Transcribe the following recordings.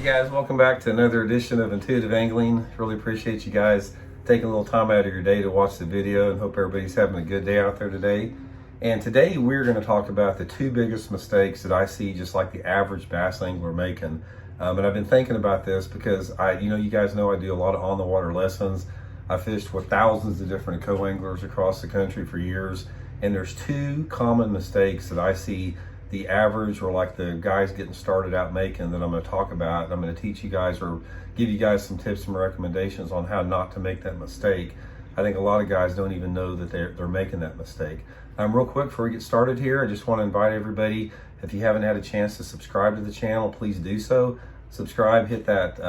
Guys, welcome back to another edition of Intuitive Angling. Really appreciate you guys taking a little time out of your day to watch the video, and hope everybody's having a good day out there today. And today we're going to talk about the two biggest mistakes that I see just like the average bass angler making. And I've been thinking about this because you guys know I do a lot of on the water lessons. I fished with thousands of different co-anglers across the country for years, and there's two common mistakes that I see the average or like the guys getting started out making that I'm going to talk about. I'm going to teach you guys or give you guys some tips and recommendations on how not to make that mistake. I think a lot of guys don't even know that they're making that mistake. Real quick before we get started here, I just want to invite everybody, if you haven't had a chance to subscribe to the channel, please do so. Subscribe, hit that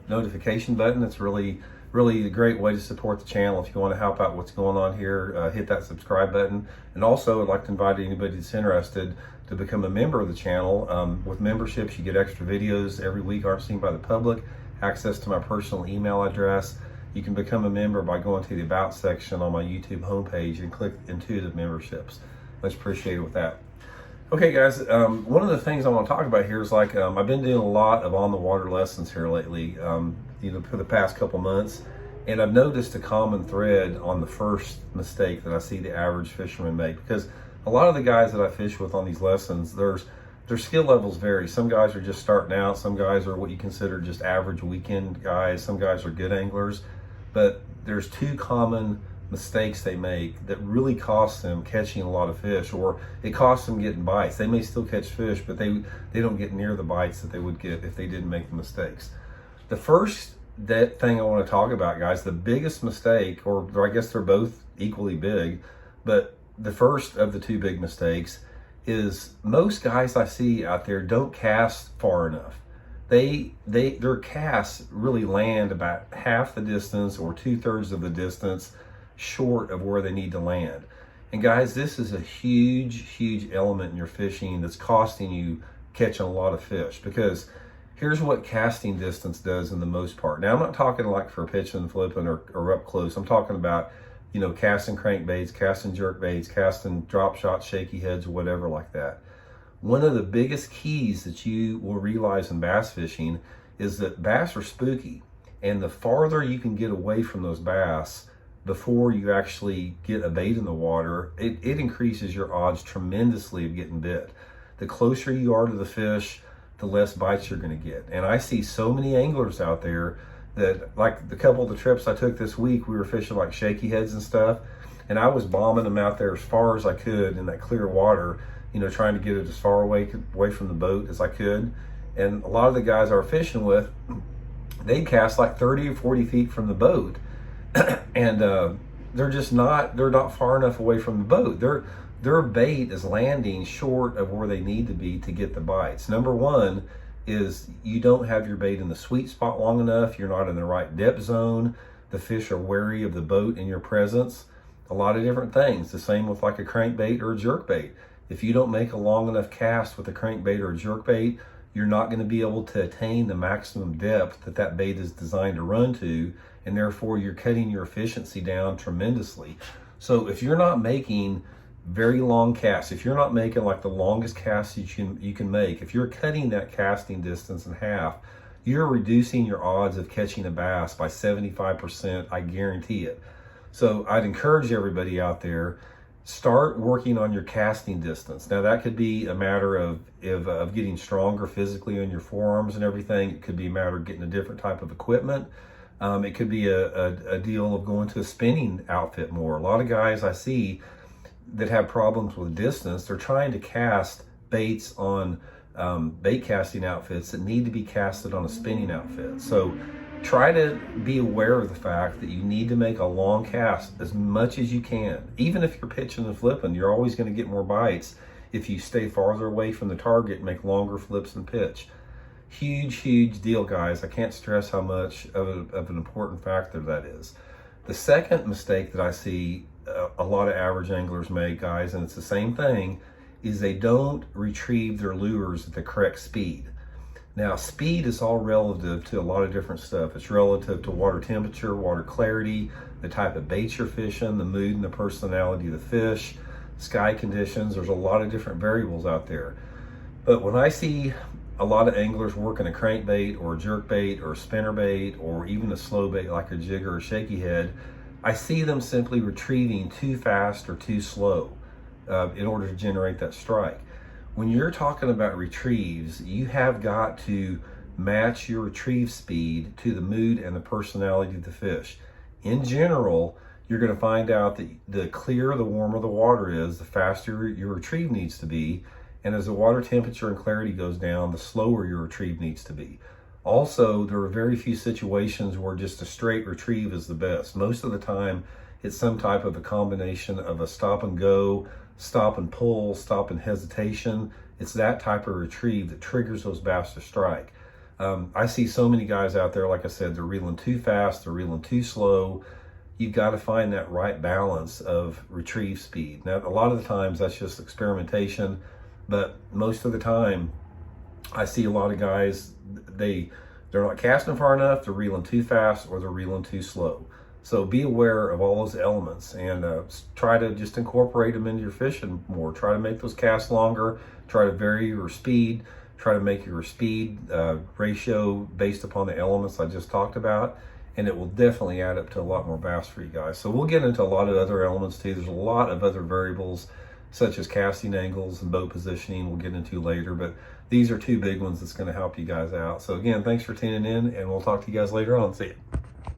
notification button. It's really a great way to support the channel. If you want to help out what's going on here, hit that subscribe button. And also, I'd like to invite anybody that's interested to become a member of the channel. With memberships, you get extra videos every week aren't seen by the public, access to my personal email address. You can become a member by going to the About section on my YouTube homepage and click Intuitive Memberships. Much appreciated with that. Okay, guys, one of the things I want to talk about here is like I've been doing a lot of on the water lessons here lately, for the past couple months, and I've noticed a common thread on the first mistake that I see the average fisherman make, because a lot of the guys that I fish with on these lessons, their skill levels vary. Some guys are just starting out, some guys are what you consider just average weekend guys, some guys are good anglers, but there's two common mistakes they make that really cost them catching a lot of fish, or it costs them getting bites. They may still catch fish, but they don't get near the bites that they would get if they didn't make the mistakes. The first thing I want to talk about, guys, the biggest mistake, or I guess they're both equally big, but the first of the two big mistakes is most guys I see out there don't cast far enough. Their casts really land about half the distance or 2/3 of the distance short of where they need to land. And guys, this is a huge element in your fishing that's costing you catching a lot of fish, because here's what casting distance does in the most part. Now, I'm not talking like for pitching and flipping or up close. I'm talking about, casting crankbaits, casting jerkbaits, casting drop shots, shaky heads, or whatever like that. One of the biggest keys that you will realize in bass fishing is that bass are spooky, and the farther you can get away from those bass before you actually get a bait in the water, it increases your odds tremendously of getting bit. The closer you are to the fish, the less bites you're going to get. And I see so many anglers out there that, like the couple of the trips I took this week, we were fishing like shaky heads and stuff, and I was bombing them out there as far as I could in that clear water, trying to get it as far away from the boat as I could. And a lot of the guys I were fishing with, they'd cast like 30 or 40 feet from the boat, and they're not far enough away from the boat. Their bait is landing short of where they need to be to get the bites. Number one is you don't have your bait in the sweet spot long enough. You're not in the right depth zone. The fish are wary of the boat in your presence. A lot of different things. The same with like a crankbait or a jerkbait. If you don't make a long enough cast with a crankbait or a jerkbait, you're not going to be able to attain the maximum depth that bait is designed to run to, and therefore you're cutting your efficiency down tremendously. So if you're not making very long casts, if you're not making like the longest cast you can make, if you're cutting that casting distance in half, you're reducing your odds of catching a bass by 75%, I guarantee it. So I'd encourage everybody out there, start working on your casting distance. Now that could be a matter of getting stronger physically on your forearms and everything. It could be a matter of getting a different type of equipment. It could be a deal of going to a spinning outfit more. A lot of guys I see that have problems with distance, they're trying to cast baits on bait casting outfits that need to be casted on a spinning outfit. So try to be aware of the fact that you need to make a long cast as much as you can. Even if you're pitching and flipping, you're always going to get more bites if you stay farther away from the target and make longer flips and pitch. Huge deal, guys. I can't stress how much of an important factor that is. The second mistake that I see a lot of average anglers make, guys, and it's the same thing, is they don't retrieve their lures at the correct speed. Now, speed is all relative to a lot of different stuff. It's relative to water temperature, water clarity, the type of bait you're fishing, the mood and the personality of the fish, sky conditions. There's a lot of different variables out there. But when I see a lot of anglers working a crankbait or a jerkbait or a spinnerbait or even a slow bait like a jig or a shaky head, I see them simply retrieving too fast or too slow in order to generate that strike. When you're talking about retrieves, you have got to match your retrieve speed to the mood and the personality of the fish. In general, you're going to find out that the clearer, the warmer the water is, the faster your retrieve needs to be. And as the water temperature and clarity goes down, the slower your retrieve needs to be. Also, there are very few situations where just a straight retrieve is the best. Most of the time, it's some type of a combination of a stop and go, stop and pull, stop and hesitation. It's that type of retrieve that triggers those bass to strike. I see so many guys out there, like I said, they're reeling too fast, they're reeling too slow. You've got to find that right balance of retrieve speed. Now, a lot of the times that's just experimentation, but most of the time I see a lot of guys, they're not casting far enough, they're reeling too fast, or they're reeling too slow. So be aware of all those elements and try to just incorporate them into your fishing more. Try to make those casts longer, try to vary your speed, try to make your speed ratio based upon the elements I just talked about, and it will definitely add up to a lot more bass for you guys. So we'll get into a lot of other elements too. There's a lot of other variables such as casting angles and boat positioning we'll get into later, but these are two big ones that's going to help you guys out. So again, thanks for tuning in, and we'll talk to you guys later on. See you.